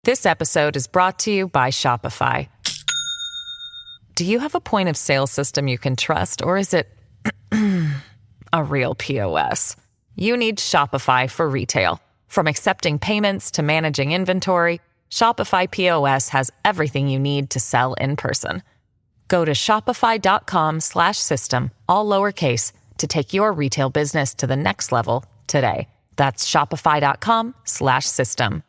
This episode is brought to you by Shopify. Do you have a point of sale system you can trust, or is it a real POS? You need Shopify for retail. From accepting payments to managing inventory, Shopify POS has everything you need to sell in person. Go to shopify.com/system, all lowercase, to take your retail business to the next level today. That's shopify.com/system.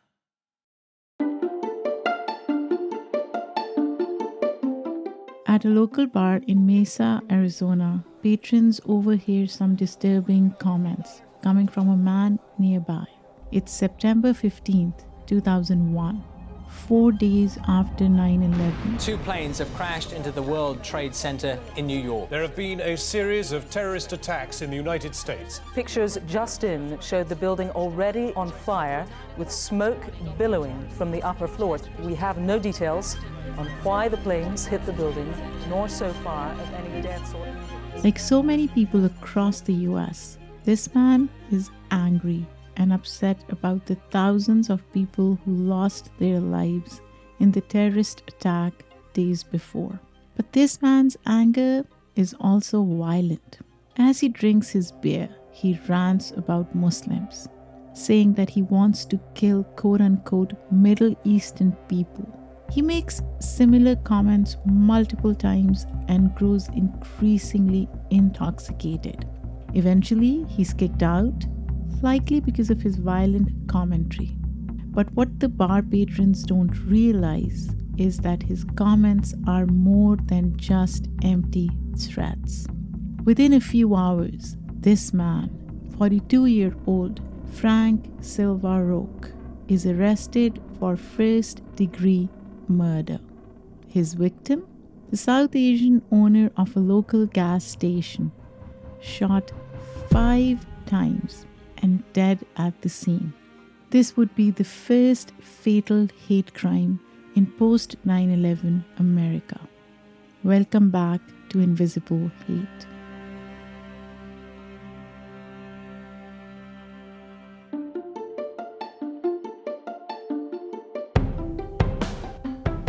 At a local bar in Mesa, Arizona, patrons overhear some disturbing comments coming from a man nearby. It's September 15th, 2001, 4 days after 9/11. Two planes have crashed into the World Trade Center in New York. There have been a series of terrorist attacks in the United States. Pictures just in showed the building already on fire with smoke billowing from the upper floors. We have no details on why the planes hit the building, nor so far of any deaths or injuries. Like so many people across the US, this man is angry and upset about the thousands of people who lost their lives in the terrorist attack days before. But this man's anger is also violent. As he drinks his beer, he rants about Muslims, saying that he wants to kill quote-unquote Middle Eastern people. He makes similar comments multiple times and grows increasingly intoxicated. Eventually, he's kicked out, likely because of his violent commentary. But what the bar patrons don't realize is that his comments are more than just empty threats. Within a few hours, this man, 42-year-old Frank Silva Roque, is arrested for first-degree murder. His victim, the South Asian owner of a local gas station, shot 5 times and dead at the scene. This would be the first fatal hate crime in post-9/11 America. Welcome back to Invisible Hate.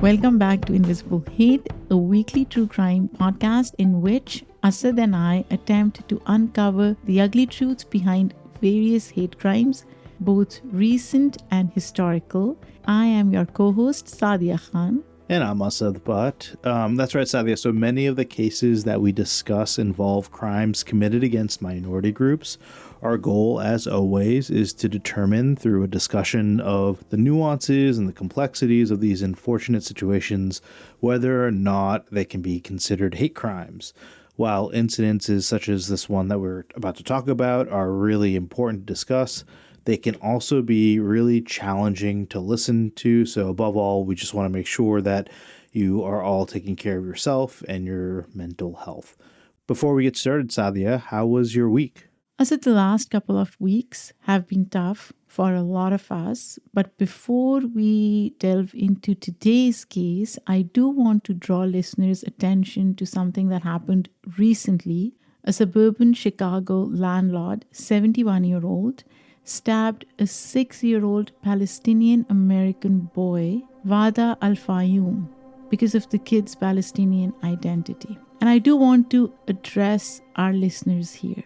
Welcome back to Invisible Hate, a weekly true crime podcast in which Asad and I attempt to uncover the ugly truths behind various hate crimes, both recent and historical. I am your co-host, Saadia Khan. And I'm Asad Butt. That's right, Saadia. So many of the cases that we discuss involve crimes committed against minority groups. Our goal, as always, is to determine through a discussion of the nuances and the complexities of these unfortunate situations whether or not they can be considered hate crimes. While incidences such as this one that we're about to talk about are really important to discuss, they can also be really challenging to listen to. So above all, we just want to make sure that you are all taking care of yourself and your mental health. Before we get started, Saadia, how was your week? As the last couple of weeks have been tough for a lot of us, but before we delve into today's case, I do want to draw listeners' attention to something that happened recently. A suburban Chicago landlord, 71-year-old, stabbed a 6-year-old Palestinian-American boy, Wada Al-Fayoum, because of the kid's Palestinian identity. And I do want to address our listeners here.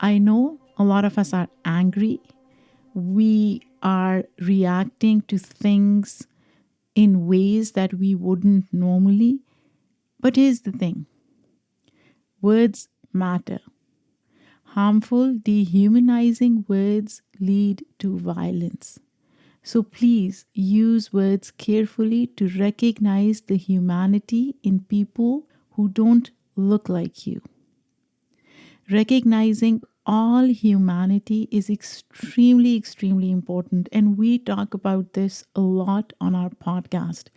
I know a lot of us are angry. We are reacting to things in ways that we wouldn't normally. But here's the thing. Words matter. Harmful, dehumanizing words lead to violence. So please use words carefully to recognize the humanity in people who don't look like you. Recognizing all humanity is extremely, extremely important. And we talk about this a lot on our podcast.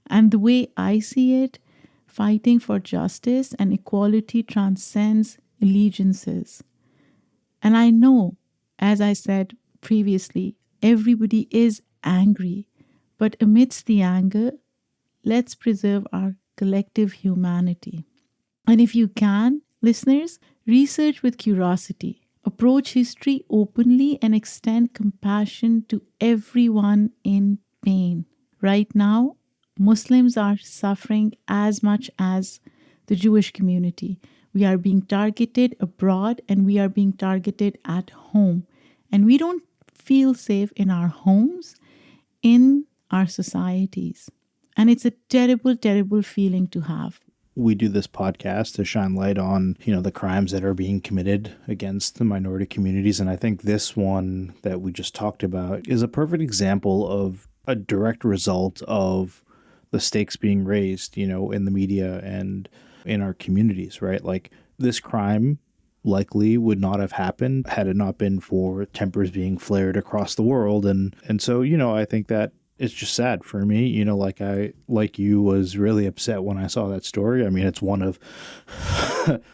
And the way I see it, fighting for justice and equality transcends allegiances. And I know, as I said previously, everybody is angry. But amidst the anger, let's preserve our collective humanity. And if you can, listeners, research with curiosity, approach history openly, and extend compassion to everyone in pain. right now, Muslims are suffering as much as the Jewish community. We are being targeted abroad and we are being targeted at home. And we don't feel safe in our homes, in our societies. And it's a terrible, terrible feeling to have. We do this podcast to shine light on, the crimes that are being committed against the minority communities. And I think this one that we just talked about is a perfect example of a direct result of the stakes being raised, in the media and in our communities, right? Like this crime likely would not have happened had it not been for tempers being flared across the world. And so, I think that it's just sad for me, like you was really upset when I saw that story. I mean, it's one of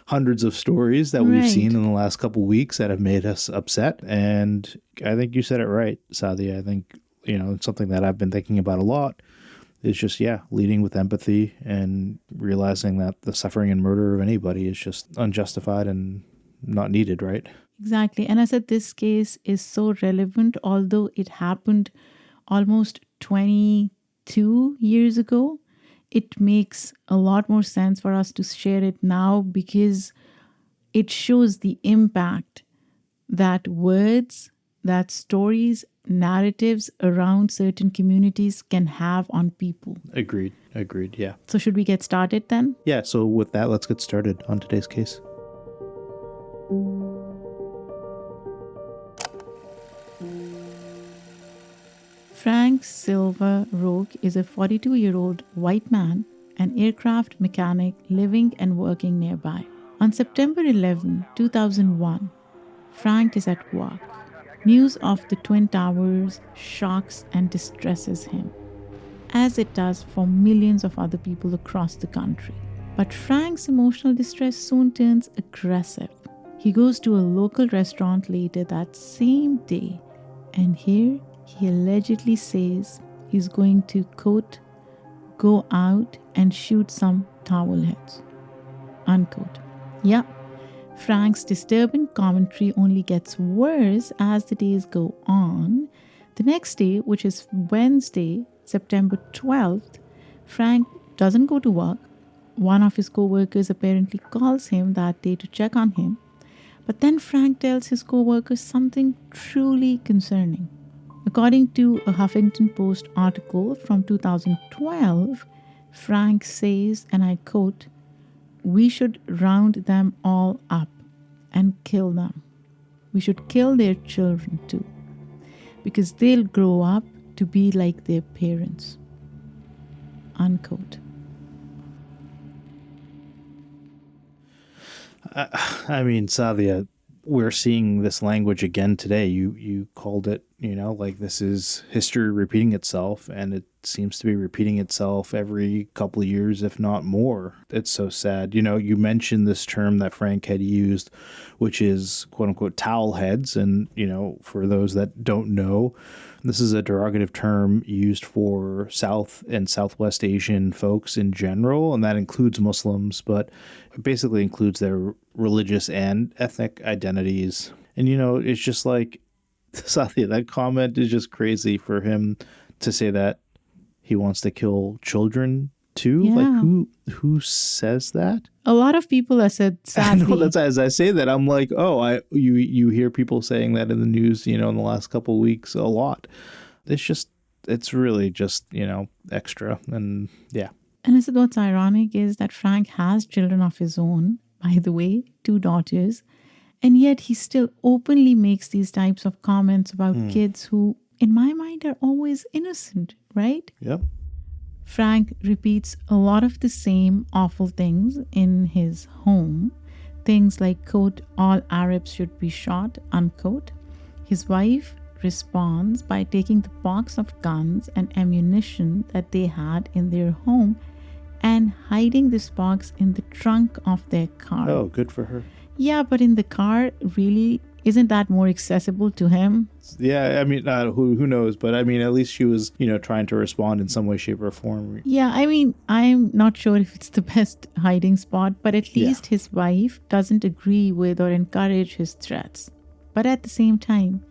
hundreds of stories that we've seen in the last couple of weeks that have made us upset. And I think you said it right, Saadia. I think, it's something that I've been thinking about a lot. It's just, leading with empathy and realizing that the suffering and murder of anybody is just unjustified and not needed, right? Exactly. And I said this case is so relevant, although it happened almost 22 years ago. It makes a lot more sense for us to share it now because it shows the impact that words, that stories, narratives around certain communities can have on people. Agreed. Yeah. So should we get started then? Yeah. So with that, let's get started on today's case. Frank Silva Roque is a 42-year-old white man, an aircraft mechanic living and working nearby. On September 11, 2001, Frank is at work. News of the Twin Towers shocks and distresses him, as it does for millions of other people across the country. But Frank's emotional distress soon turns aggressive. He goes to a local restaurant later that same day, and here he allegedly says he's going to, quote, go out and shoot some towel heads, unquote. Yeah, Frank's disturbing commentary only gets worse as the days go on. The next day, which is Wednesday, September 12th, Frank doesn't go to work. One of his co-workers apparently calls him that day to check on him. But then Frank tells his co-workers something truly concerning. According to a Huffington Post article from 2012, Frank says, and I quote, "We should round them all up and kill them. We should kill their children too, because they'll grow up to be like their parents." Unquote. I mean, Saadia, we're seeing this language again today. You called it, like this is history repeating itself, and it seems to be repeating itself every couple of years, if not more. It's so sad. You mentioned this term that Frank had used, which is quote unquote towel heads. And, for those that don't know, this is a derogative term used for South and Southwest Asian folks in general, and that includes Muslims, but it basically includes their religious and ethnic identities. And, it's just like, Saadia, that comment is just crazy for him to say that he wants to kill children too. Yeah. Like who says that? A lot of people have said, sadly. I know, that's as I say that, I'm like, you hear people saying that in the news, in the last couple of weeks a lot. It's really just, extra. And yeah. And I said, what's ironic is that Frank has children of his own, by the way, 2 daughters, and yet he still openly makes these types of comments about kids who, in my mind, are always innocent, right? Yep. Frank repeats a lot of the same awful things in his home. Things like, quote, all Arabs should be shot, unquote. His wife responds by taking the box of guns and ammunition that they had in their home and hiding this box in the trunk of their car. Oh, good for her. Yeah, but in the car, really, isn't that more accessible to him? Yeah, I mean, who knows? But I mean, at least she was, trying to respond in some way, shape, or form. Yeah, I mean, I'm not sure if it's the best hiding spot, but at least his wife doesn't agree with or encourage his threats. But at the same time,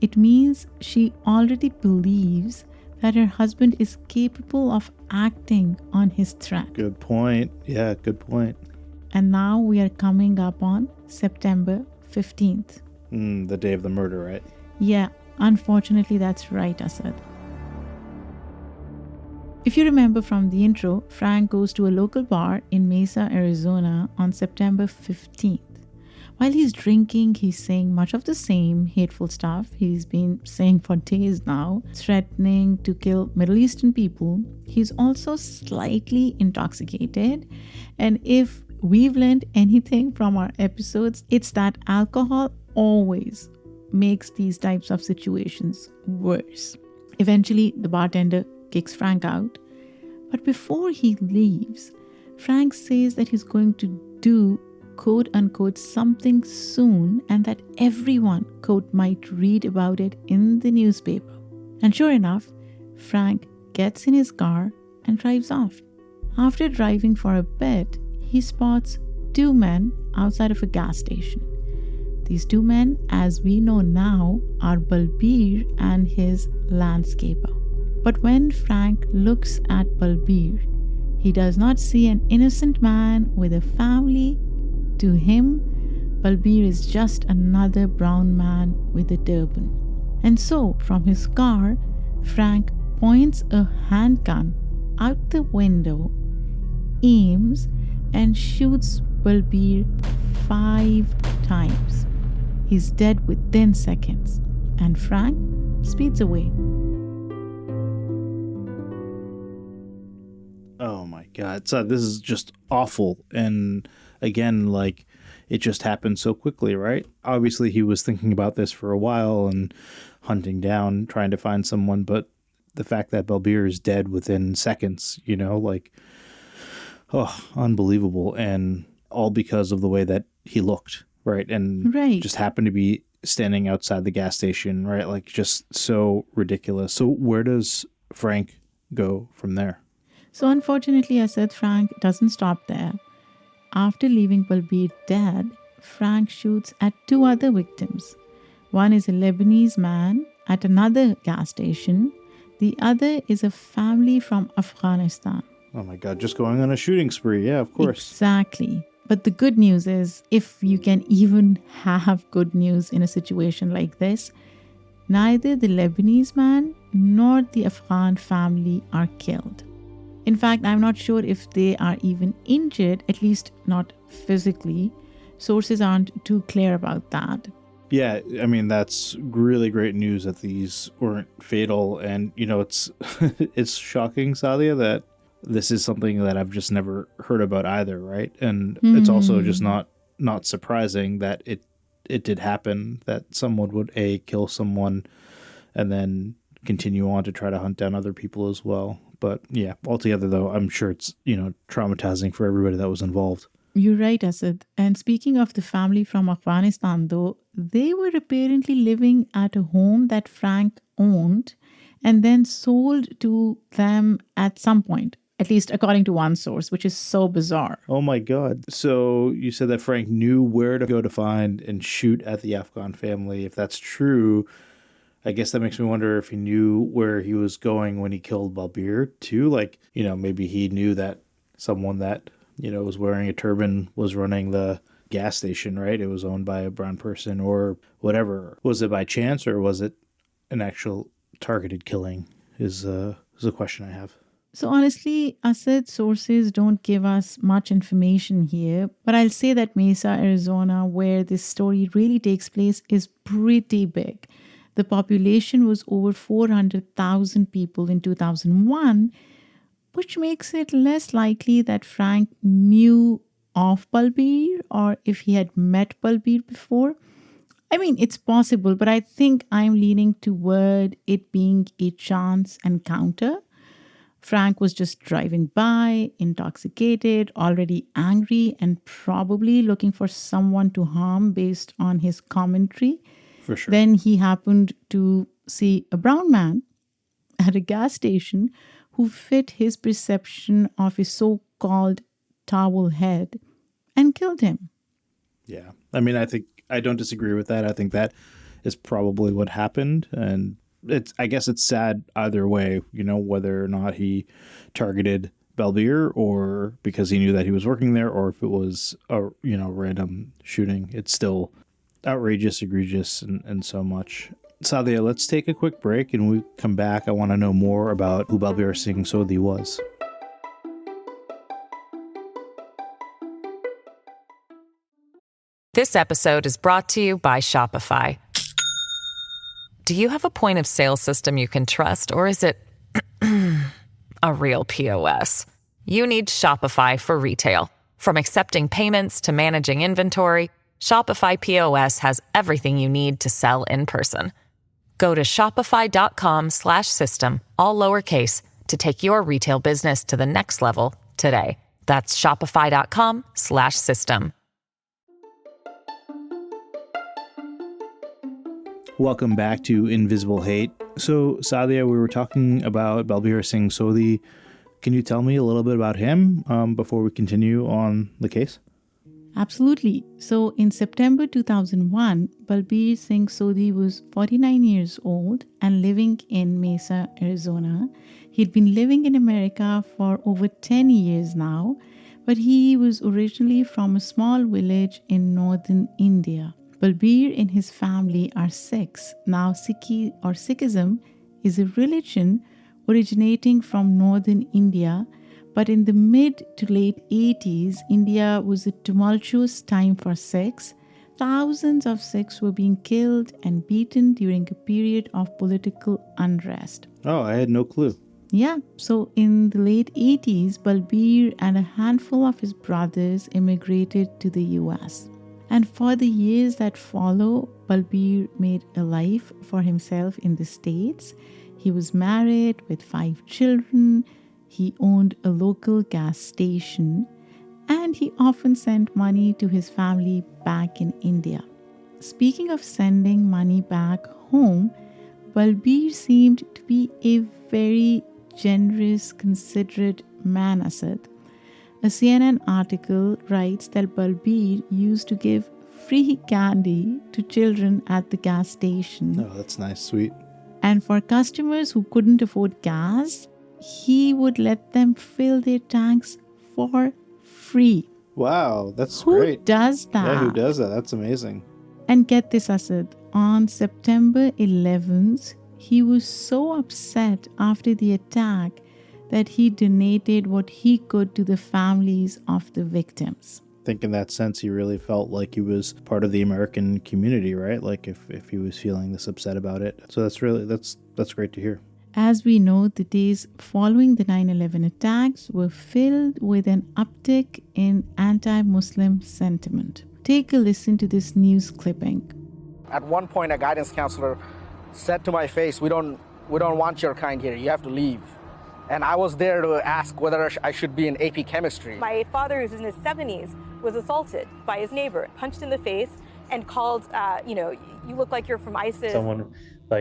it means she already believes that her husband is capable of acting on his threat. Good point. Yeah, good point. And now we are coming up on September 15th. The day of the murder, right? Yeah, unfortunately, that's right, Asad. If you remember from the intro, Frank goes to a local bar in Mesa, Arizona on September 15th. While he's drinking, he's saying much of the same hateful stuff he's been saying for days now, threatening to kill Middle Eastern people. He's also slightly intoxicated. And if we've learned anything from our episodes, it's that alcohol always makes these types of situations worse. Eventually, the bartender kicks Frank out. But before he leaves, Frank says that he's going to do quote unquote something soon and that everyone quote might read about it in the newspaper. And sure enough, Frank gets in his car and drives off. After driving for a bit, he spots two men outside of a gas station. These two men, as we know now, are Balbir and his landscaper. But when Frank looks at Balbir, he does not see an innocent man with a family. To him, Balbir is just another brown man with a turban. And so, from his car, Frank points a handgun out the window, aims, and shoots Balbir 5 times. He's dead within seconds, and Frank speeds away. Oh my God. So this is just awful. And again, like, it just happened so quickly, right? Obviously, he was thinking about this for a while and hunting down, trying to find someone. But the fact that Balbir is dead within seconds, like, oh, unbelievable. And all because of the way that he looked, right? And just happened to be standing outside the gas station, right? Like, just so ridiculous. So where does Frank go from there? So unfortunately, I said Frank doesn't stop there. After leaving Balbir dead, Frank shoots at 2 other victims. One is a Lebanese man at another gas station. The other is a family from Afghanistan. Oh my God, just going on a shooting spree. Yeah, of course. Exactly. But the good news is, if you can even have good news in a situation like this, neither the Lebanese man nor the Afghan family are killed. In fact, I'm not sure if they are even injured, at least not physically. Sources aren't too clear about that. Yeah, I mean, that's really great news that these weren't fatal. And, it's it's shocking, Saadia, that this is something that I've just never heard about either, right? And it's also just not surprising that it did happen, that someone would kill someone and then continue on to try to hunt down other people as well. But yeah, altogether though, I'm sure it's, traumatizing for everybody that was involved. You're right, Asad. And speaking of the family from Afghanistan though, they were apparently living at a home that Frank owned and then sold to them at some point. At least according to one source, which is so bizarre. Oh my God. So you said that Frank knew where to go to find and shoot at the Afghan family. If that's true, I guess that makes me wonder if he knew where he was going when he killed Balbir too. Like, maybe he knew that someone that, was wearing a turban was running the gas station, right? It was owned by a brown person or whatever. Was it by chance or was it an actual targeted killing is a question I have. So honestly, Asad, sources don't give us much information here, but I'll say that Mesa, Arizona, where this story really takes place, is pretty big. The population was over 400,000 people in 2001, which makes it less likely that Frank knew of Balbir or if he had met Balbir before. I mean, it's possible, but I think I'm leaning toward it being a chance encounter. Frank was just driving by, intoxicated, already angry, and probably looking for someone to harm based on his commentary. For sure. Then he happened to see a brown man at a gas station who fit his perception of a so-called towel head and killed him. Yeah. I mean, I don't disagree with that. I think that is probably what happened. And I guess it's sad either way, whether or not he targeted Balbir or because he knew that he was working there, or if it was a random shooting. It's still outrageous, egregious, and so much. Saadia, let's take a quick break, and when we come back, I want to know more about who Balbir Singh Sodhi was. This episode is brought to you by Shopify. Do you have a point of sale system you can trust, or is it a real POS? You need Shopify for retail. From accepting payments to managing inventory, Shopify POS has everything you need to sell in person. Go to shopify.com/system, all lowercase, to take your retail business to the next level today. That's shopify.com/system. Welcome back to Invisible Hate. So, Saadia, we were talking about Balbir Singh Sodhi. Can you tell me a little bit about him before we continue on the case? Absolutely. So in September 2001, Balbir Singh Sodhi was 49 years old and living in Mesa, Arizona. He'd been living in America for over 10 years now, but he was originally from a small village in northern India. Balbir and his family are Sikhs. Now, Sikhism is a religion originating from northern India, but in the mid to late 80s, India was a tumultuous time for Sikhs. Thousands of Sikhs were being killed and beaten during a period of political unrest. Oh, I had no clue. Yeah, so in the late 80s, Balbir and a handful of his brothers immigrated to the US. And for the years that follow, Balbir made a life for himself in the States. He was married with 5 children. He owned a local gas station, and he often sent money to his family back in India. Speaking of sending money back home, Balbir seemed to be a very generous, considerate man, Asad. A CNN article writes that Balbir used to give free candy to children at the gas station. Oh, that's nice, sweet. And for customers who couldn't afford gas, he would let them fill their tanks for free. Wow, that's Who great. does that? Yeah, who does that? That's amazing. And get this, Asad. On September 11th, he was so upset after the attack that he donated what he could to the families of the victims. I think in that sense, he really felt like he was part of the American community, right? Like if he was feeling this upset about it. So that's great to hear. As we know, the days following the 9/11 attacks were filled with an uptick in anti-Muslim sentiment. Take a listen to this news clipping. At one point, a guidance counselor said to my face, we don't want your kind here. You have to leave. And I was there to ask whether I should be in AP chemistry. My father, who's in his 70s, was assaulted by his neighbor, punched in the face, and called, you look like you're from ISIS. Someone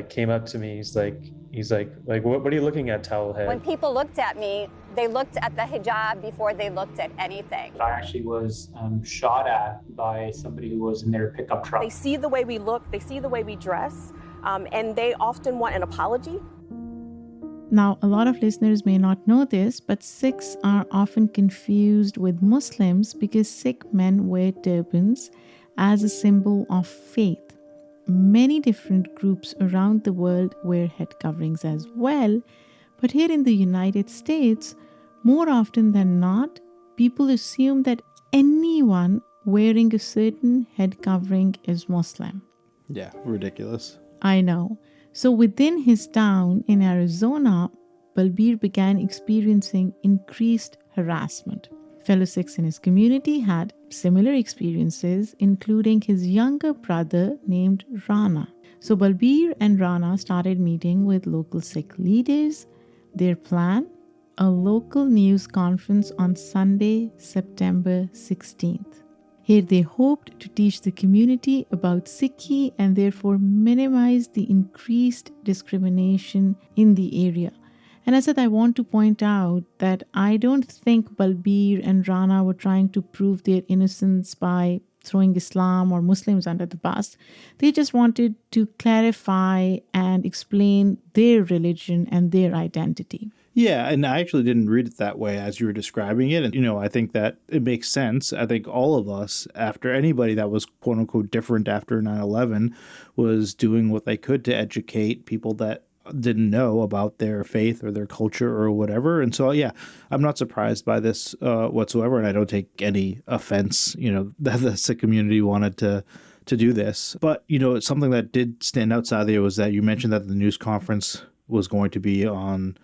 came up to me. He's like, what are you looking at, towelhead? When people looked at me, they looked at the hijab before they looked at anything. I actually was shot at by somebody who was in their pickup truck. They see the way we look, they see the way we dress, and they often want an apology. Now, a lot of listeners may not know this, but Sikhs are often confused with Muslims because Sikh men wear turbans as a symbol of faith. Many different groups around the world wear head coverings as well, but here in the United States, more often than not, people assume that anyone wearing a certain head covering is Muslim. Yeah, ridiculous. I know. So within his town in Arizona, Balbir began experiencing increased harassment. Fellow Sikhs in his community had similar experiences, including his younger brother named Rana. So Balbir and Rana started meeting with local Sikh leaders. Their plan? A local news conference on Sunday, September 16th. Here they hoped to teach the community about Sikhi and therefore minimize the increased discrimination in the area. And Asad, I want to point out that I don't think Balbir and Rana were trying to prove their innocence by throwing Islam or Muslims under the bus. They just wanted to clarify and explain their religion and their identity. Yeah, and I actually didn't read it that way as you were describing it. And, I think that it makes sense. I think all of us, after anybody that was quote unquote different after 9/11, was doing what they could to educate people that didn't know about their faith or their culture or whatever. And so, yeah, I'm not surprised by this whatsoever. And I don't take any offense, that the Sikh community wanted to do this. But, it's something that did stand out, Saadia, was that you mentioned that the news conference was going to be on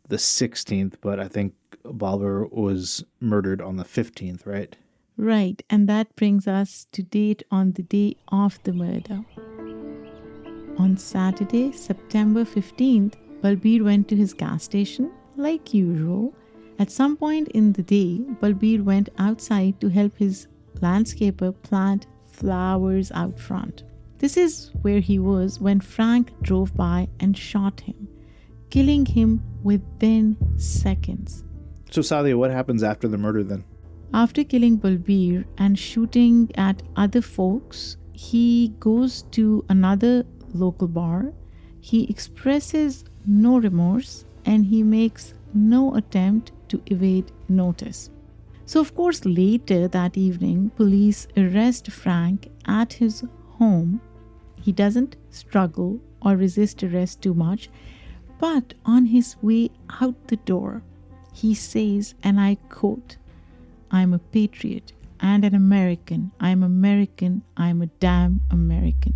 the 16th, but I think Balbir was murdered on the 15th, right? Right, and that brings us to date on the day of the murder. On Saturday, September 15th, Balbir went to his gas station, like usual. At some point in the day, Balbir went outside to help his landscaper plant flowers out front. This is where he was when Frank drove by and shot him, killing him within seconds. So, Saadia, what happens after the murder then? After killing Balbir and shooting at other folks, he goes to another local bar. He expresses no remorse and he makes no attempt to evade notice. So, of course, later that evening, police arrest Frank at his home. He doesn't struggle or resist arrest too much. But on his way out the door, he says, and I quote, "I'm a patriot and an American. I'm American. I'm a damn American."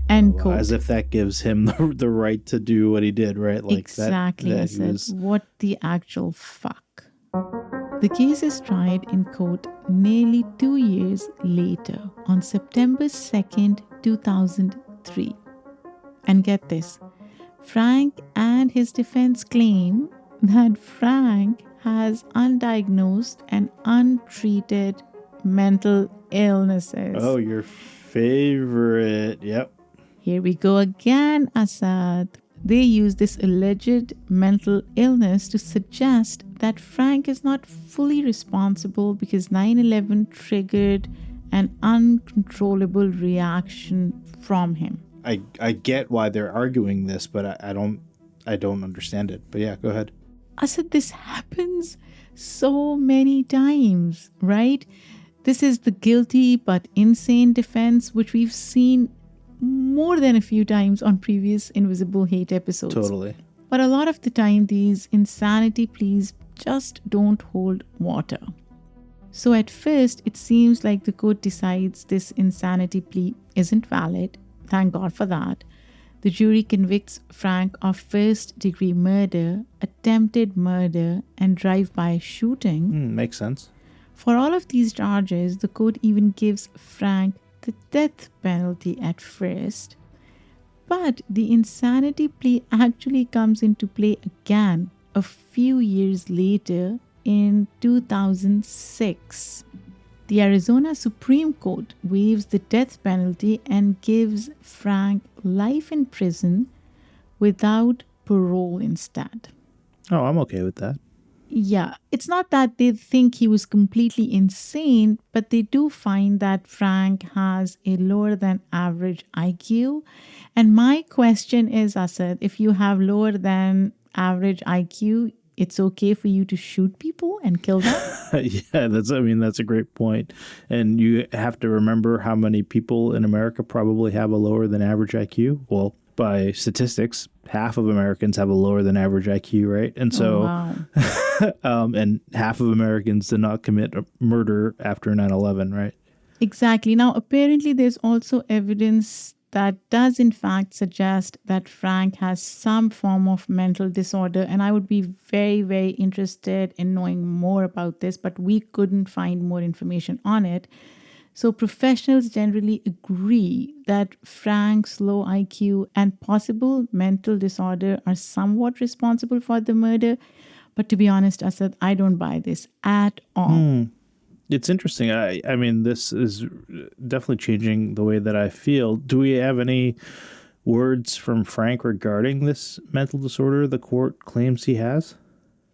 End quote. As if that gives him the right to do what he did, right? Like exactly. That I said, what the actual fuck? The case is tried in court nearly 2 years later on September 2nd, 2003. And get this. Frank and his defense claim that Frank has undiagnosed and untreated mental illnesses. Oh, your favorite. Yep. Here we go again, Asad. They use this alleged mental illness to suggest that Frank is not fully responsible because 9/11 triggered an uncontrollable reaction from him. I get why they're arguing this, but I don't understand it. But yeah, go ahead. I said this happens so many times, right? This is the guilty but insane defense, which we've seen more than a few times on previous Invisible Hate episodes. Totally. But a lot of the time, these insanity pleas just don't hold water. So at first, it seems like the court decides this insanity plea isn't valid. Thank God for that. The jury convicts Frank of first-degree murder, attempted murder, and drive-by shooting. Makes sense. For all of these charges, the court even gives Frank the death penalty at first. But the insanity plea actually comes into play again a few years later in 2006. The Arizona Supreme Court waives the death penalty and gives Frank life in prison without parole instead. Oh, I'm okay with that. Yeah, it's not that they think he was completely insane, but they do find that Frank has a lower than average IQ. And my question is, Asad, if you have lower than average IQ, it's okay for you to shoot people and kill them? Yeah, that's a great point. And you have to remember how many people in America probably have a lower than average IQ. Well, by statistics, half of Americans have a lower than average IQ, right? And so, and half of Americans did not commit a murder after 9/11, right? Exactly. Now, apparently there's also evidence that does in fact suggest that Frank has some form of mental disorder. And I would be very, very interested in knowing more about this, but we couldn't find more information on it. So professionals generally agree that Frank's low IQ and possible mental disorder are somewhat responsible for the murder. But to be honest, Asad, I don't buy this at all. It's interesting. I mean, this is definitely changing the way that I feel. Do we have any words from Frank regarding this mental disorder the court claims he has?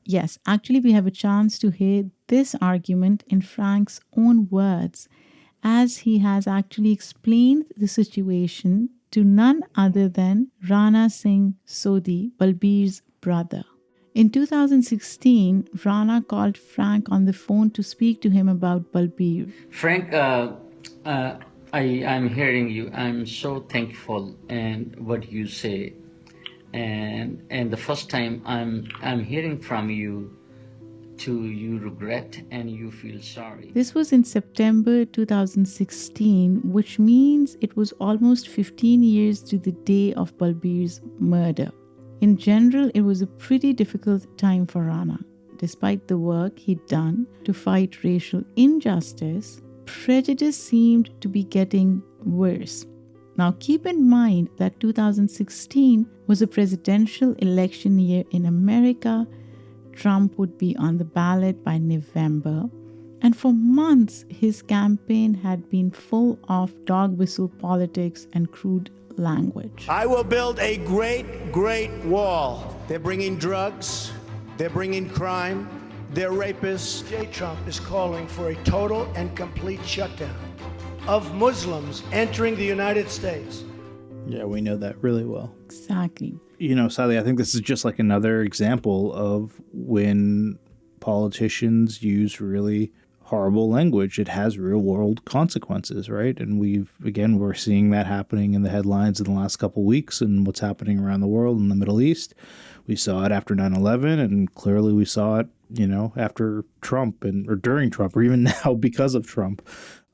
Yes, actually, we have a chance to hear this argument in Frank's own words. as he has actually explained the situation to none other than Rana Singh Sodhi, Balbir's brother. In 2016, Rana called Frank on the phone to speak to him about Balbir. Frank, I'm hearing you. I'm so thankful and what you say, and the first time I'm hearing from you, you regret and you feel sorry. This was in September 2016, which means it was almost 15 years to the day of Balbir's murder. In general, it was a pretty difficult time for Rana. Despite the work he'd done to fight racial injustice, prejudice seemed to be getting worse. Now, keep in mind that 2016 was a presidential election year in America. Trump would be on the ballot by November, and for months his campaign had been full of dog whistle politics and crude language. I will build a great, great wall. They're bringing drugs, they're bringing crime, they're rapists. J. Trump is calling for a total and complete shutdown of Muslims entering the United States. Yeah, we know that really well. Exactly. You know, Sally, I think this is just like another example of when politicians use really horrible language. It has real world consequences, right? And we're seeing that happening in the headlines in the last couple of weeks and what's happening around the world in the Middle East. We saw it after 9/11, and clearly we saw it, after Trump or during Trump, or even now because of Trump.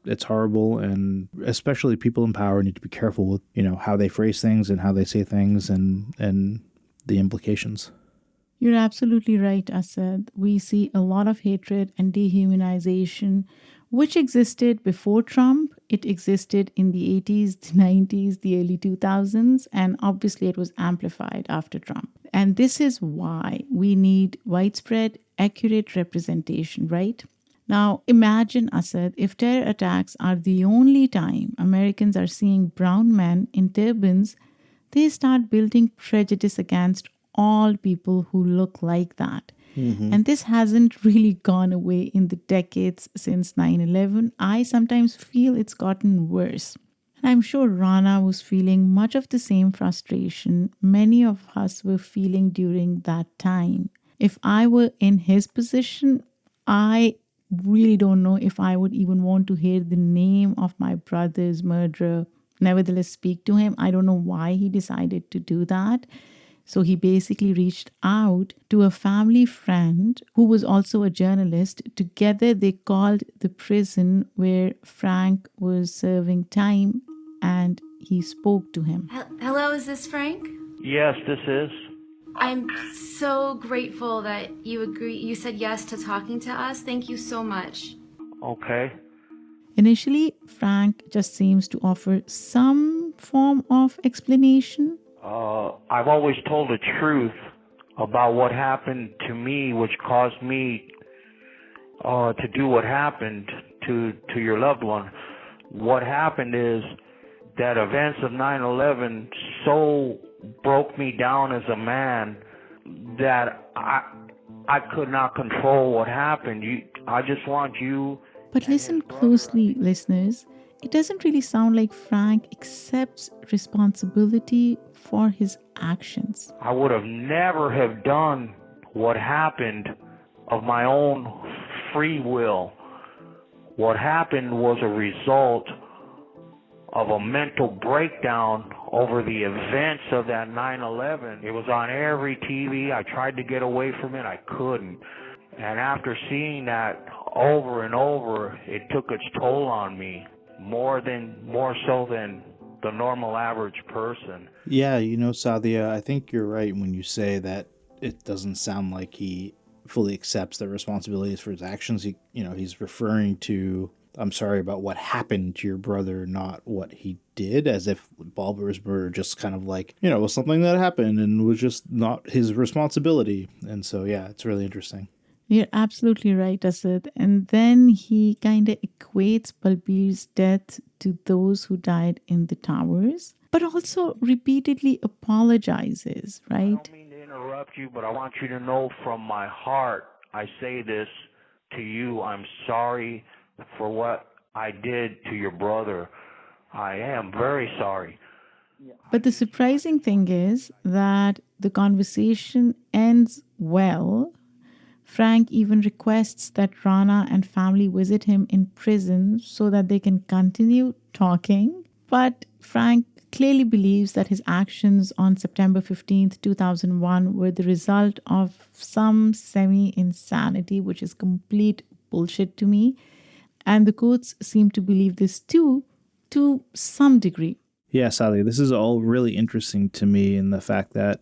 It's horrible, and especially people in power need to be careful with, how they phrase things and how they say things and the implications. You're absolutely right, Asad. We see a lot of hatred and dehumanization, which existed before Trump. It existed in the 80s, the 90s, the early 2000s, and obviously it was amplified after Trump. And this is why we need widespread, accurate representation, right? Now, imagine, Asad, if terror attacks are the only time Americans are seeing brown men in turbans, they start building prejudice against all people who look like that. Mm-hmm. And this hasn't really gone away in the decades since 9/11. I sometimes feel it's gotten worse. And I'm sure Rana was feeling much of the same frustration many of us were feeling during that time. If I were in his position, I really don't know if I would even want to hear the name of my brother's murderer, nevertheless speak to him. I don't know why he decided to do that. So he basically reached out to a family friend who was also a journalist. Together they called the prison where Frank was serving time, and he spoke to him. Hello, is this Frank? Yes, this is. I'm so grateful that you said yes to talking to us. Thank you so much. Okay. Initially, Frank just seems to offer some form of explanation. I've always told the truth about what happened to me, which caused me to do what happened to your loved one. What happened is that events of 9/11 so broke me down as a man that I could not control what happened. I just want you. But listen closely, listeners. It doesn't really sound like Frank accepts responsibility for his actions. I would have never have done what happened of my own free will. What happened was a result of a mental breakdown over the events of that 9/11. It was on every TV. I tried to get away from it. I couldn't. And after seeing that over and over, it took its toll on me, more so than the normal average person. Yeah, Saadia, I think you're right when you say that it doesn't sound like he fully accepts the responsibilities for his actions. He's referring to, I'm sorry about what happened to your brother, not what he did, as if Balbir's murder just kind of was something that happened and was just not his responsibility. And so, yeah, it's really interesting. You're absolutely right, Asad. And then he kind of equates Balbir's death to those who died in the towers, but also repeatedly apologizes, right? I don't mean to interrupt you, but I want you to know from my heart, I say this to you. I'm sorry for what I did to your brother. I am very sorry. But the surprising thing is that the conversation ends well. Frank even requests that Rana and family visit him in prison so that they can continue talking. But Frank clearly believes that his actions on September 15th, 2001 were the result of some semi-insanity, which is complete bullshit to me. And the courts seem to believe this too, to some degree. Yeah, Saadia, this is all really interesting to me in the fact that,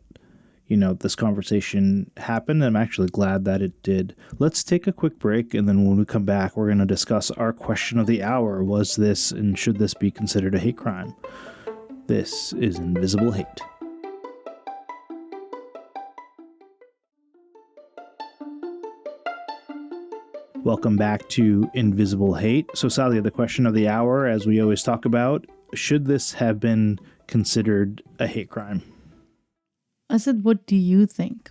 this conversation happened. I'm actually glad that it did. Let's take a quick break, and then when we come back, we're going to discuss our question of the hour. Was this and should this be considered a hate crime? This is Invisible Hate. Welcome back to Invisible Hate. So, Saadia, the question of the hour, as we always talk about, should this have been considered a hate crime? Asad, what do you think?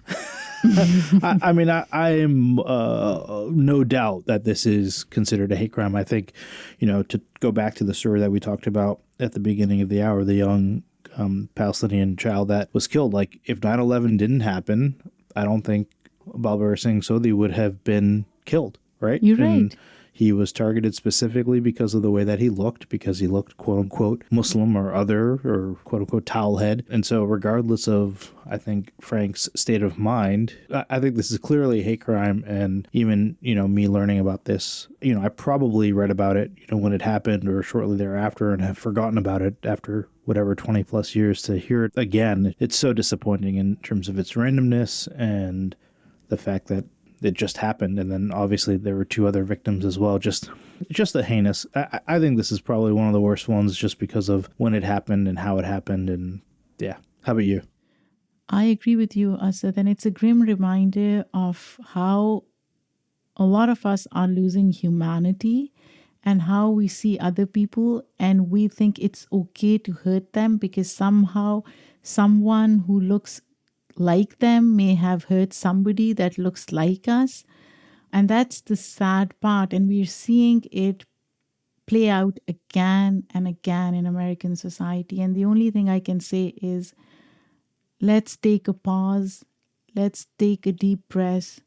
I am no doubt that this is considered a hate crime. I think, to go back to the story that we talked about at the beginning of the hour, the young Palestinian child that was killed, like if 9/11 didn't happen, I don't think Balbir Singh Sodhi would have been killed, right? You're right. And he was targeted specifically because of the way that he looked, because he looked, quote unquote, Muslim or other, or quote unquote, towel head. And so regardless of, I think, Frank's state of mind, I think this is clearly a hate crime. And even, me learning about this, I probably read about it, when it happened or shortly thereafter and have forgotten about it after whatever 20 plus years. To hear it again, it's so disappointing in terms of its randomness and the fact that it just happened, and then obviously there were 2 other victims as well. Just a heinous. I think this is probably one of the worst ones, just because of when it happened and how it happened. And yeah, how about you? I agree with you, Asad, and it's a grim reminder of how a lot of us are losing humanity and how we see other people and we think it's okay to hurt them because somehow someone who looks like them may have hurt somebody that looks like us. And that's the sad part. And we're seeing it play out again and again in American society. And the only thing I can say is, let's take a pause, let's take a deep breath,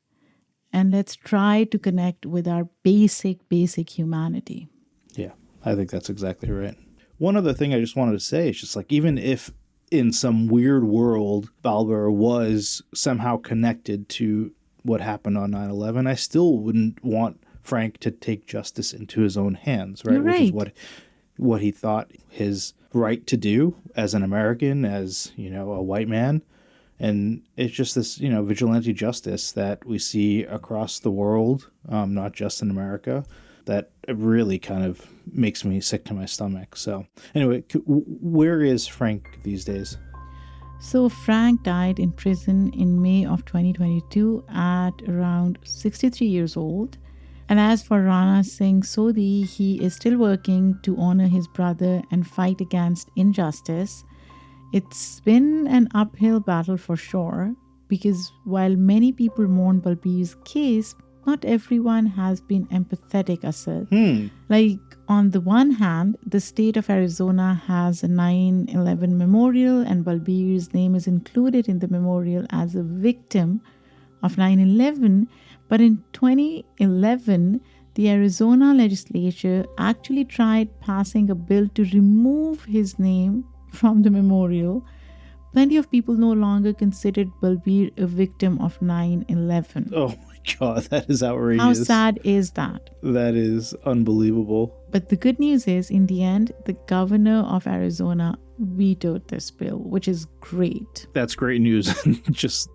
and let's try to connect with our basic humanity. Yeah, I think that's exactly right. One other thing I just wanted to say is just like, even if in some weird world, Balbir was somehow connected to what happened on 9/11, I still wouldn't want Frank to take justice into his own hands, right? You're right. Which is what he thought his right to do as an American, as, a white man. And it's just this, vigilante justice that we see across the world, not just in America, that really kind of makes me sick to my stomach. So anyway, where is Frank these days? So Frank died in prison in May of 2022 at around 63 years old. And as for Rana Singh Sodhi, he is still working to honor his brother and fight against injustice. It's been an uphill battle for sure, because while many people mourn Balbir's case, not everyone has been empathetic, Asad. Like, on the one hand, the state of Arizona has a 9/11 memorial, and Balbir's name is included in the memorial as a victim of 9/11. But in 2011, the Arizona legislature actually tried passing a bill to remove his name from the memorial. Plenty of people no longer considered Balbir a victim of 9/11. Oh my God, that is outrageous. How sad is that? That is unbelievable. But the good news is, in the end, the governor of Arizona vetoed this bill, which is great. That's great news. Just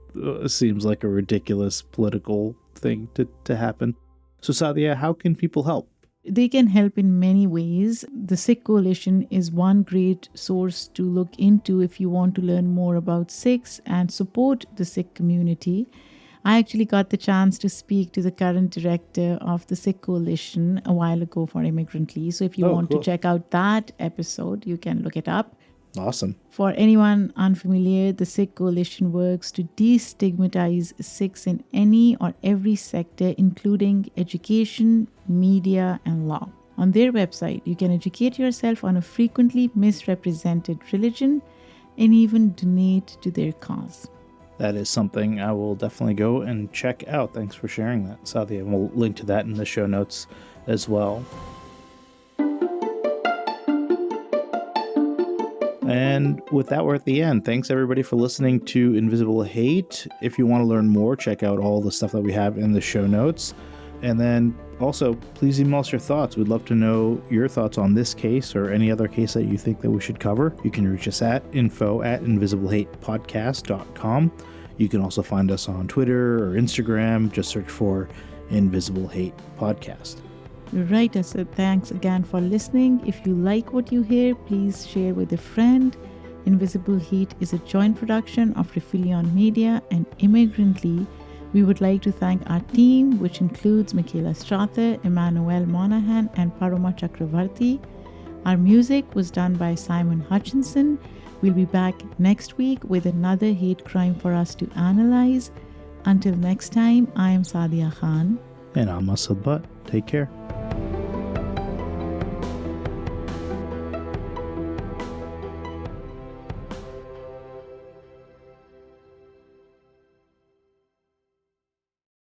seems like a ridiculous political thing to happen. So Saadia, how can people help? They can help in many ways. The Sikh Coalition is one great source to look into if you want to learn more about Sikhs and support the Sikh community. I actually got the chance to speak to the current director of the Sikh Coalition a while ago for Immigrantly. So if you want to check out that episode, you can look it up. Awesome. For anyone unfamiliar, the Sikh Coalition works to destigmatize Sikhs in any or every sector, including education, media, and law. On their website, you can educate yourself on a frequently misrepresented religion and even donate to their cause. That is something I will definitely go and check out. Thanks for sharing that, Saadia. And we'll link to that in the show notes as well. And with that, we're at the end. Thanks, everybody, for listening to Invisible Hate. If you want to learn more, check out all the stuff that we have in the show notes. And then also, please email us your thoughts. We'd love to know your thoughts on this case or any other case that you think that we should cover. You can reach us at info@invisiblehatepodcast.com. You can also find us on Twitter or Instagram. Just search for Invisible Hate Podcast. Right, Asad. Thanks again for listening. If you like what you hear, please share with a friend. Invisible Hate is a joint production of Refilion Media and Immigrantly. We would like to thank our team, which includes Michaela Strother, Emmanuel Monahan, and Paroma Chakravarti. Our music was done by Simon Hutchinson. We'll be back next week with another hate crime for us to analyze. Until next time, I am Saadia Khan. And I'm Asad Butt. Take care.